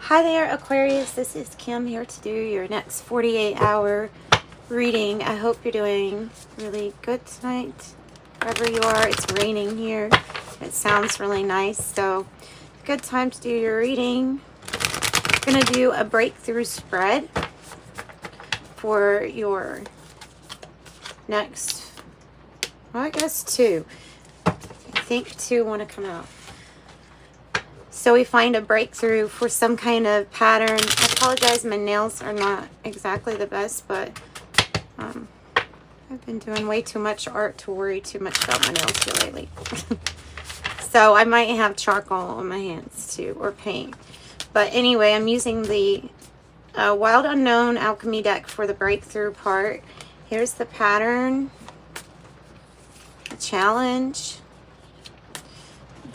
Hi there, Aquarius. This is Kim here to do your next 48-hour reading. I hope you're doing really good tonight. Wherever you are, it's raining here. It sounds really nice, so good time to do your reading. I'm going to do a breakthrough spread for your next, well, I guess two. I think two want to come out. So we find a breakthrough for some kind of pattern. I apologize, my nails are not exactly the best, but I've been doing way too much art to worry too much about my nails here lately. So I might have charcoal on my hands too, or paint. But anyway, I'm using the Wild Unknown Alchemy deck for the breakthrough part. Here's the pattern, the challenge,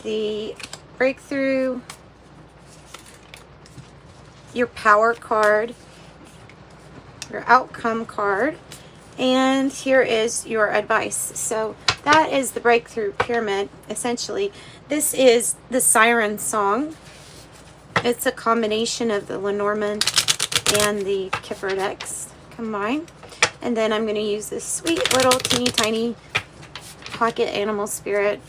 the breakthrough, your power card, your outcome card, and here is your advice. So that is the breakthrough pyramid, essentially. This is the siren song. It's a combination of the Lenormand and the Kipper decks combined. And then I'm going to use this sweet little teeny tiny pocket animal spirit.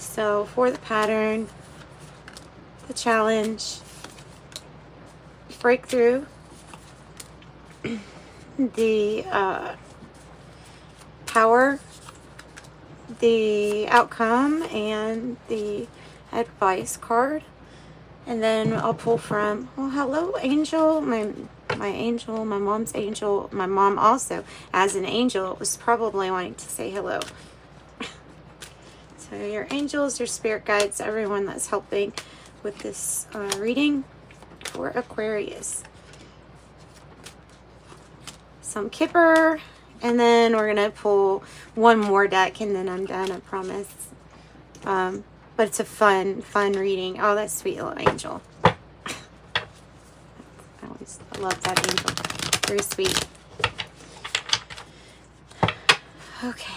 So for the pattern, the challenge, breakthrough, the power, the outcome, and the advice card. And then I'll pull from, well, hello, angel, my angel, my mom's angel. My mom also, as an angel, was probably wanting to say hello. So your angels, your spirit guides, everyone that's helping with this reading for Aquarius. Some Kipper, and then we're going to pull one more deck, and then I'm done, I promise. But it's a fun reading. Oh, that sweet little angel. I love that angel. Very sweet. Okay.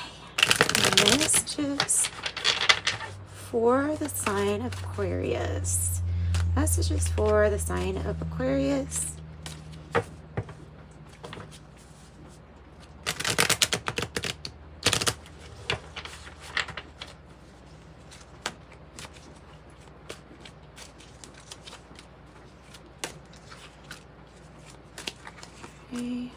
Messages for the sign of Aquarius. Messages for the sign of Aquarius. Okay.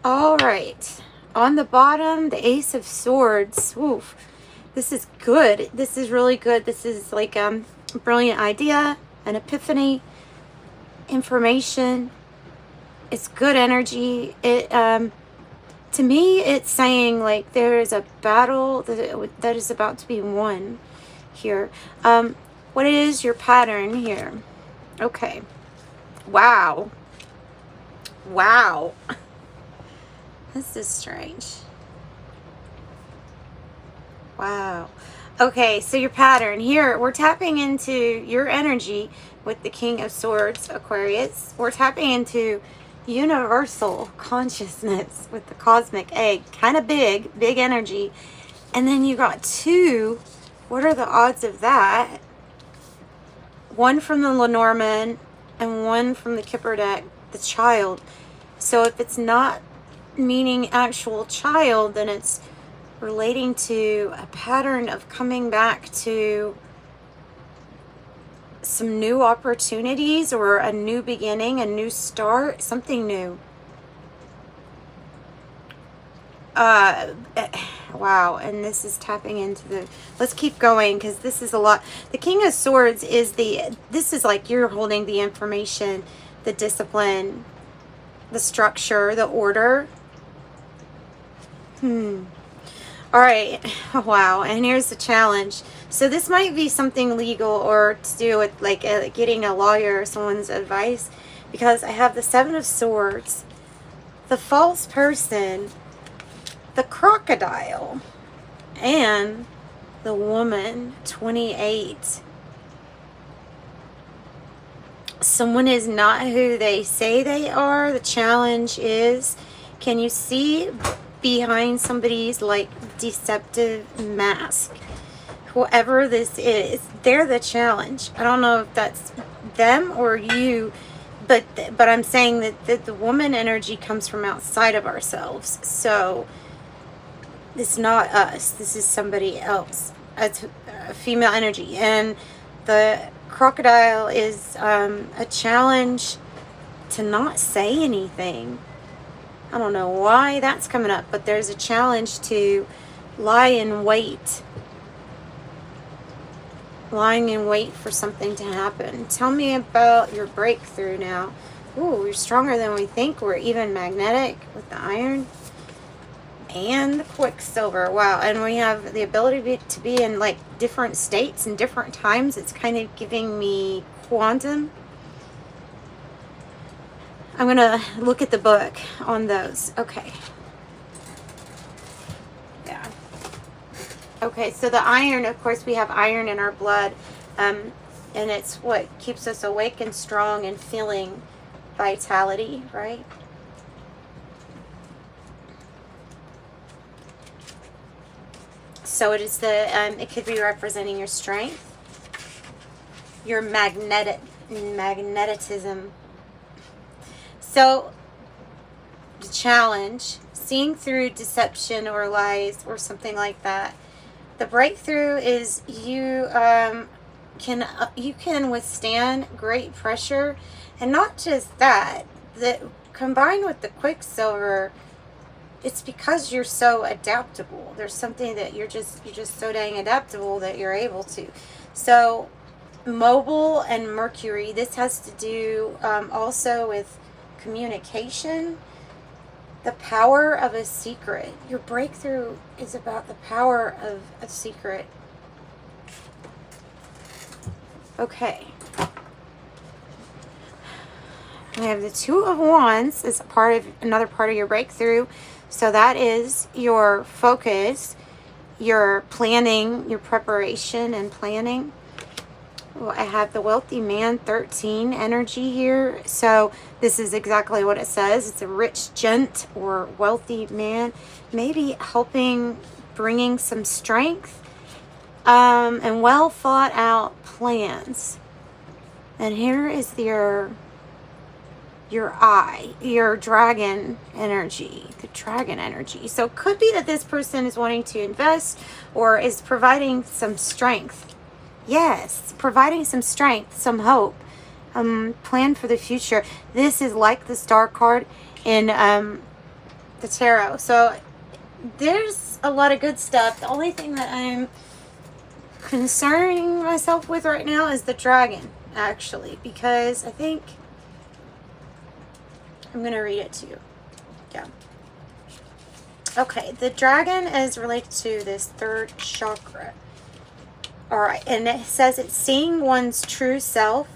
All right, on the bottom, the Ace of Swords. Oof, this is good. This is really good. This is like a brilliant idea, an epiphany, information. It's good energy. It to me, it's saying like there is a battle that is about to be won here. What is your pattern here? Okay. Wow. Wow. This is strange. Wow. Okay, so your pattern here, we're tapping into your energy with the King of Swords, Aquarius. We're tapping into universal consciousness with the cosmic egg. Kind of big energy. And then you got two. What are the odds of that? One from the Lenormand and one from the Kipper deck, the child. So if it's not meaning actual child, then it's relating to a pattern of coming back to some new opportunities or a new beginning, a new start, something new. Wow, and this is tapping into the, let's keep going because this is a lot. The King of Swords is this is like you're holding the information, the discipline, the structure, the order. All right. Wow. And here's the challenge. So this might be something legal or to do with like getting a lawyer or someone's advice, because I have the Seven of Swords, the false person, the crocodile, and the woman, 28. Someone is not who they say they are. The challenge is, can you see behind somebody's like deceptive mask. Whoever this is, they're the challenge. I don't know if that's them or you, but I'm saying that the woman energy comes from outside of ourselves. So it's not us. This is somebody else. It's a female energy. And the crocodile is a challenge to not say anything. I don't know why that's coming up, but there's a challenge to lie in wait. Lying in wait for something to happen. Tell me about your breakthrough now. Ooh, you're stronger than we think. We're even magnetic with the iron and the quicksilver. Wow. And we have the ability to be in like different states and different times. It's kind of giving me quantum. I'm going to look at the book on those. Okay. Yeah. Okay, so the iron, of course, we have iron in our blood, and it's what keeps us awake and strong and feeling vitality, right? So it is it could be representing your strength, your magnetism. So the challenge, seeing through deception or lies or something like that. The breakthrough is you can withstand great pressure, and not just that. That combined with the quicksilver, it's because you're so adaptable. There's something that you're just so dang adaptable that you're able to. So mobile and Mercury. This has to do also with communication. The power of a secret. Your breakthrough is about the power of a secret. Okay. We have the Two of Wands as another part of your breakthrough. So that is your focus, your planning, your preparation and planning. Well, I have the Wealthy Man 13 energy here. So this is exactly what it says. It's a rich gent or wealthy man, maybe helping, bringing some strength and well thought out plans. And here is your eye, your dragon energy, the dragon energy. So it could be that this person is wanting to invest or is providing some strength. Yes, providing some strength, some hope, plan for the future. This is like the Star card in the tarot. So there's a lot of good stuff. The only thing that I'm concerning myself with right now is the dragon, actually, because I think I'm going to read it to you. Yeah. Okay, the dragon is related to this third chakra. All right, and it says it's seeing one's true self,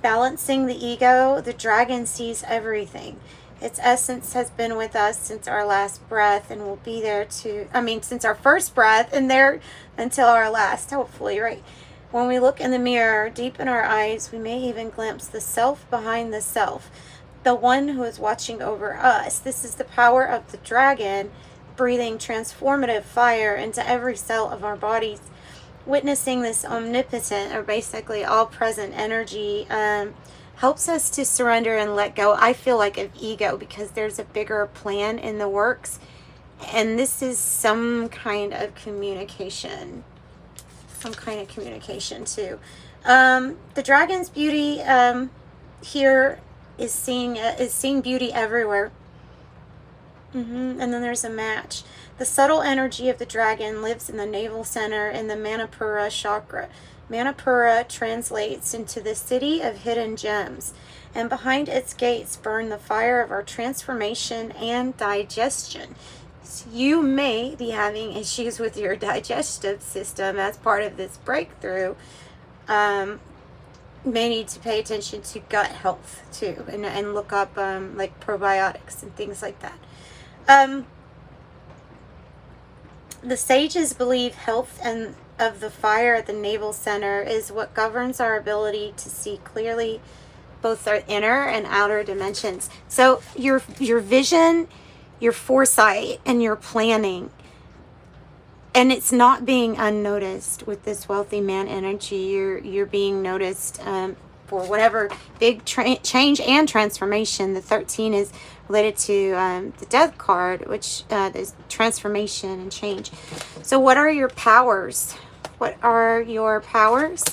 balancing the ego. The dragon sees everything. Its essence has been with us since our last breath and will be there since our first breath and there until our last, hopefully, right? When we look in the mirror, deep in our eyes, we may even glimpse the self behind the self, the one who is watching over us. This is the power of the dragon, breathing transformative fire into every cell of our bodies. Witnessing this omnipotent or basically all present energy helps us to surrender and let go, I feel like, of ego, because there's a bigger plan in the works, and this is some kind of communication too. The dragon's beauty here is seeing beauty everywhere. And then there's a match. The subtle energy of the dragon lives in the navel center in the Manipura chakra. Manipura translates into the city of hidden gems, and behind its gates burn the fire of our transformation and digestion. So you may be having issues with your digestive system as part of this breakthrough. May need to pay attention to gut health too, and look up like probiotics and things like that. The sages believe health and of the fire at the navel center is what governs our ability to see clearly both our inner and outer dimensions. So your vision, your foresight and your planning. And it's not being unnoticed with this wealthy man energy. You're being noticed for whatever big change and transformation. The 13 is related to the death card, which is transformation and change. So what are your powers? What are your powers?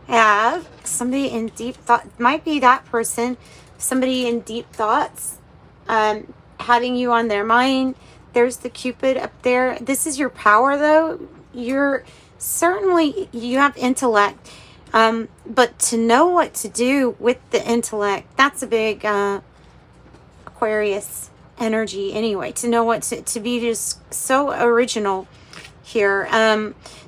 Have somebody in deep thought, might be that person, somebody in deep thoughts, having you on their mind. There's the Cupid up there. This is your power, though. You're certainly, you have intellect, but to know what to do with the intellect, that's a big Aquarius energy anyway. To know what to be just so original here.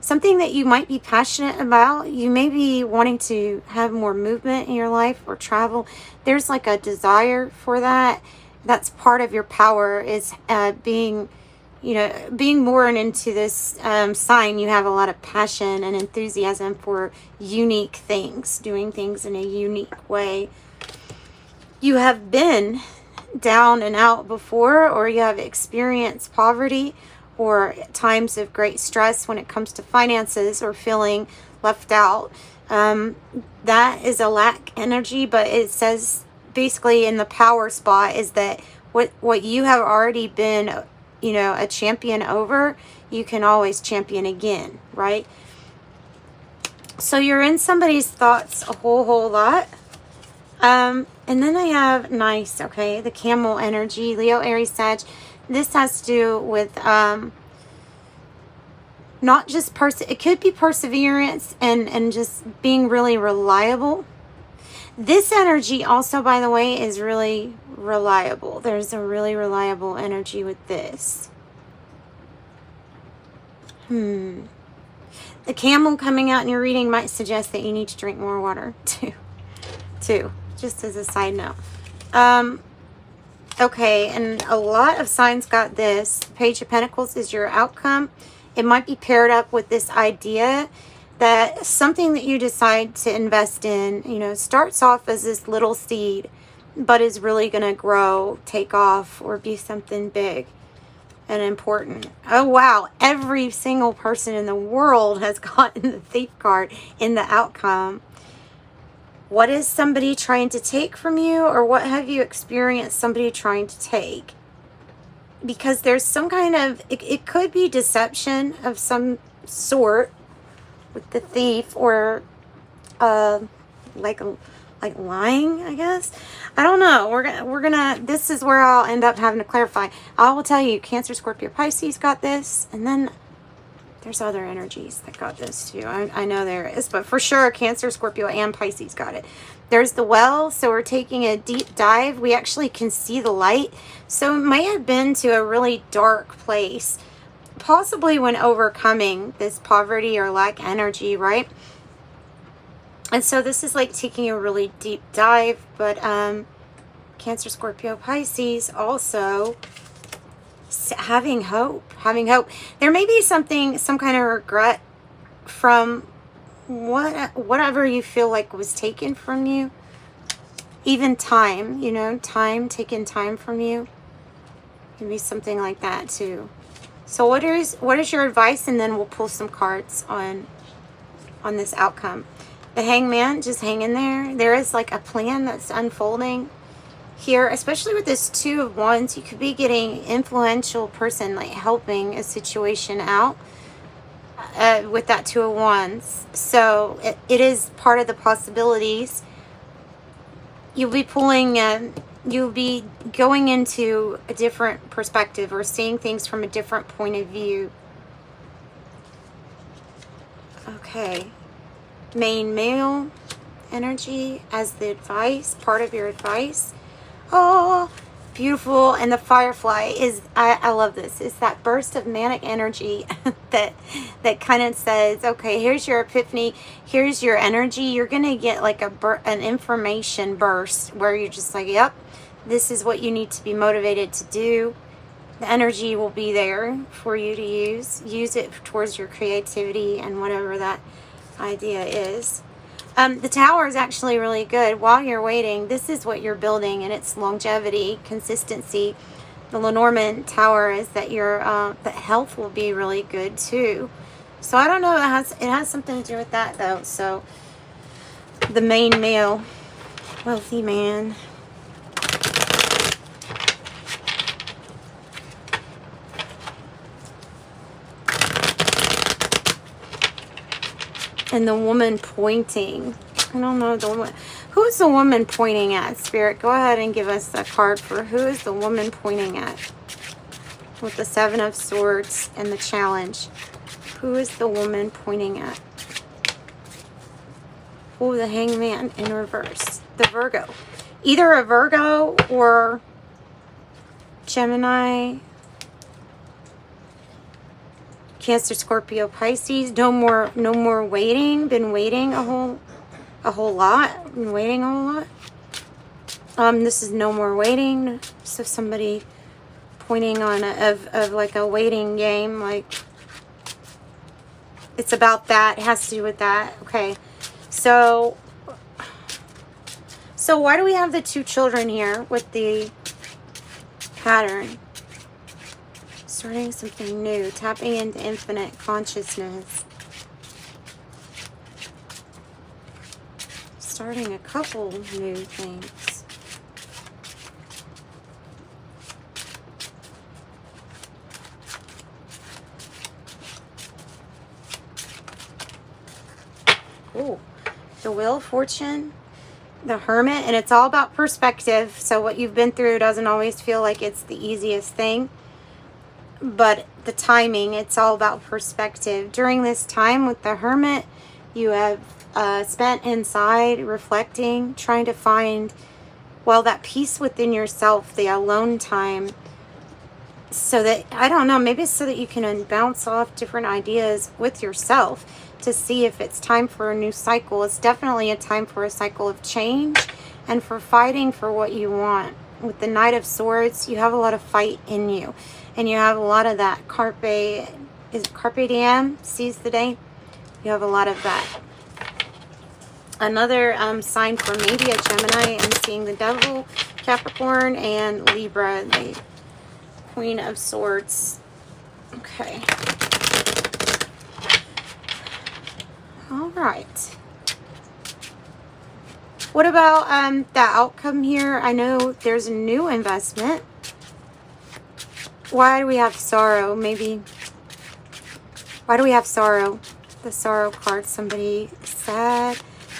Something that you might be passionate about. You may be wanting to have more movement in your life or travel. There's like a desire for that. That's part of your power, is being, you know, being born into this sign. You have a lot of passion and enthusiasm for unique things, doing things in a unique way. You have been down and out before, or you have experienced poverty or times of great stress when it comes to finances or feeling left out. That is a lack energy, but it says basically in the power spot is that what you have already been, you know, a champion over, you can always champion again, right? So you're in somebody's thoughts a whole lot. And then I have nice, okay, the camel energy, Leo, Aries, Sag. This has to do with not just it could be perseverance and just being really reliable. This energy also, by the way, is really reliable. There's a really reliable energy with this. The camel coming out in your reading might suggest that you need to drink more water too, just as a side note. Okay, and a lot of signs got this. Page of Pentacles is your outcome. It might be paired up with this idea that something that you decide to invest in, you know, starts off as this little seed, but is really going to grow, take off, or be something big and important. Oh, wow. Every single person in the world has gotten the Thief card in the outcome. What is somebody trying to take from you, or what have you experienced somebody trying to take? Because there's some kind of, it could be deception of some sort with the Thief, or like lying, I guess. I don't know. We're gonna this is where I'll end up having to clarify. I will tell you, Cancer, Scorpio, Pisces got this, and then there's other energies that got this too. I know there is, but for sure Cancer, Scorpio, and Pisces got it. There's the well, so we're taking a deep dive. We actually can see the light. So it may have been to a really dark place, possibly when overcoming this poverty or lack energy, right? And so this is like taking a really deep dive, but Cancer, Scorpio, Pisces also having hope. There may be some kind of regret from whatever you feel like was taken from you. Even time, you know, taking time from you. Can be something like that too. So what is your advice? And then we'll pull some cards on this outcome. The Hangman, just hang in there. There is like a plan that's unfolding here, especially with this Two of Wands. You could be getting influential person like helping a situation out with that Two of Wands. So it is part of the possibilities. You'll be pulling, you'll be going into a different perspective or seeing things from a different point of view. Okay. Main male energy as the advice, part of your advice. Oh, beautiful. And the Firefly is, I love this. It's that burst of manic energy that kind of says, okay, here's your epiphany. Here's your energy. You're going to get like an information burst where you're just like, yep, this is what you need to be motivated to do. The energy will be there for you to use. Use it towards your creativity and whatever that idea is. The Tower is actually really good. While you're waiting, this is what you're building, and it's longevity, consistency. The Lenormand Tower is that your that health will be really good too. So I don't know. It has something to do with that though. So the main male, wealthy man. And the woman pointing. I don't know the woman. Who's the woman pointing at, Spirit? Go ahead and give us a card for who is the woman pointing at. With the Seven of Swords and the challenge. Who is the woman pointing at? Oh, the Hangman in reverse. The Virgo. Either a Virgo or Gemini, Cancer, Scorpio, Pisces. No more waiting. Been waiting a whole lot. Been waiting a whole lot. This is no more waiting. So somebody pointing on of like a waiting game, like it's about that. It has to do with that. Okay. So why do we have the two children here with the pattern? Starting something new, tapping into infinite consciousness. Starting a couple new things. Oh, the Wheel of Fortune, the Hermit, and it's all about perspective. So what you've been through doesn't always feel like it's the easiest thing. But the timing, it's all about perspective. During this time with the Hermit, you have spent inside, reflecting, trying to find, well, that peace within yourself, the alone time. So that, I don't know, maybe it's so that you can bounce off different ideas with yourself to see if it's time for a new cycle. It's definitely a time for a cycle of change and for fighting for what you want. With the Knight of Swords, you have a lot of fight in you. And you have a lot of that carpe diem, seize the day. You have a lot of that. Another sign for maybe a Gemini, I'm seeing the Devil, Capricorn, and Libra, the Queen of Swords. Okay. All right. What about the outcome here? I know there's a new investment. Why do we have sorrow? Maybe. Why do we have sorrow? The sorrow card. Somebody sad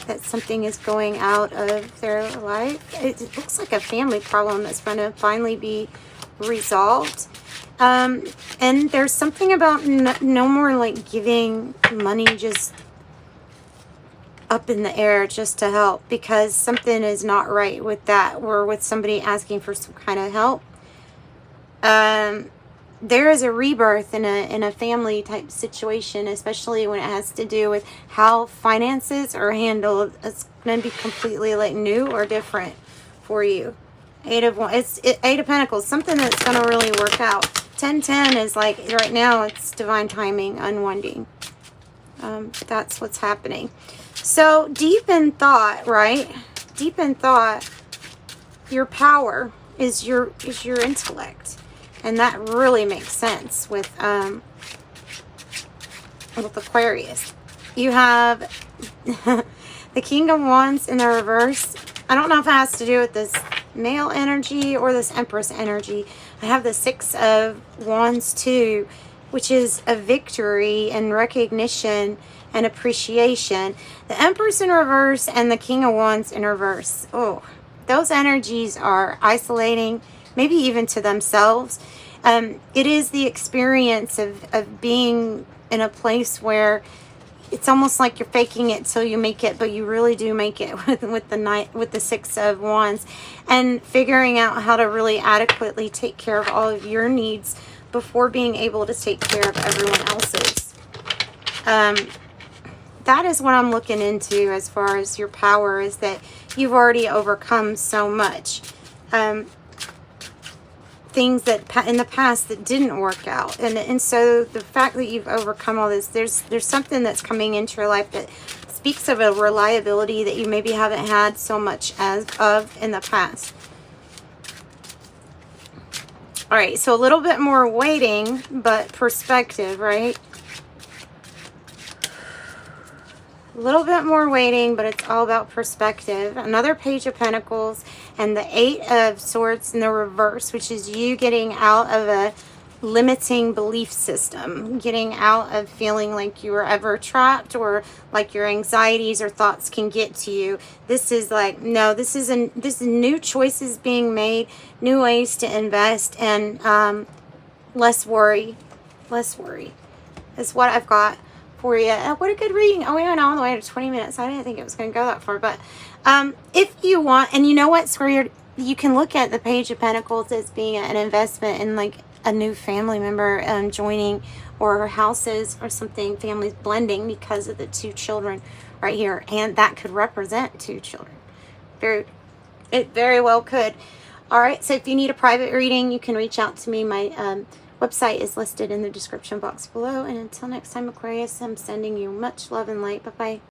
that something is going out of their life. It looks like a family problem that's going to finally be resolved. And there's something about no more like giving money just up in the air just to help, because something is not right with that, or with somebody asking for some kind of help. There is a rebirth in a family type situation, especially when it has to do with how finances are handled. It's going to be completely like new or different for you. Eight of Pentacles, something that's going to really work out. 10-10 is like right now it's divine timing, unwinding. That's what's happening. So deep in thought, right? Deep in thought, your power is your intellect. And that really makes sense with Aquarius. You have the King of Wands in the reverse. I don't know if it has to do with this male energy or this Empress energy. I have the Six of Wands too, which is a victory and recognition and appreciation. The Empress in reverse and the King of Wands in reverse. Oh, those energies are isolating, maybe even to themselves. It is the experience of being in a place where it's almost like you're faking it till you make it, but you really do make it with the Six of Wands, and figuring out how to really adequately take care of all of your needs before being able to take care of everyone else's. That is what I'm looking into as far as your power, is that you've already overcome so much. Things that in the past that didn't work out, and so the fact that you've overcome all this, there's something that's coming into your life that speaks of a reliability that you maybe haven't had so much of in the past. All right, so a little bit more waiting, but perspective, right? A little bit more waiting, but it's all about perspective. Another Page of Pentacles and the Eight of Swords in the reverse, which is you getting out of a limiting belief system, getting out of feeling like you were ever trapped or like your anxieties or thoughts can get to you. This is like, no, this is new choices being made, new ways to invest, and less worry. Less worry is what I've got for you. What a good reading. Oh, we went all the way to 20 minutes. I didn't think it was going to go that far, but if you want, and you know what, Square, you can look at the Page of Pentacles as being an investment in like a new family member joining, or houses or something, families blending because of the two children right here, and that could represent two children. It very well could. All right, so if you need a private reading, you can reach out to me. My website is listed in the description box below. And until next time, Aquarius, I'm sending you much love and light. Bye-bye.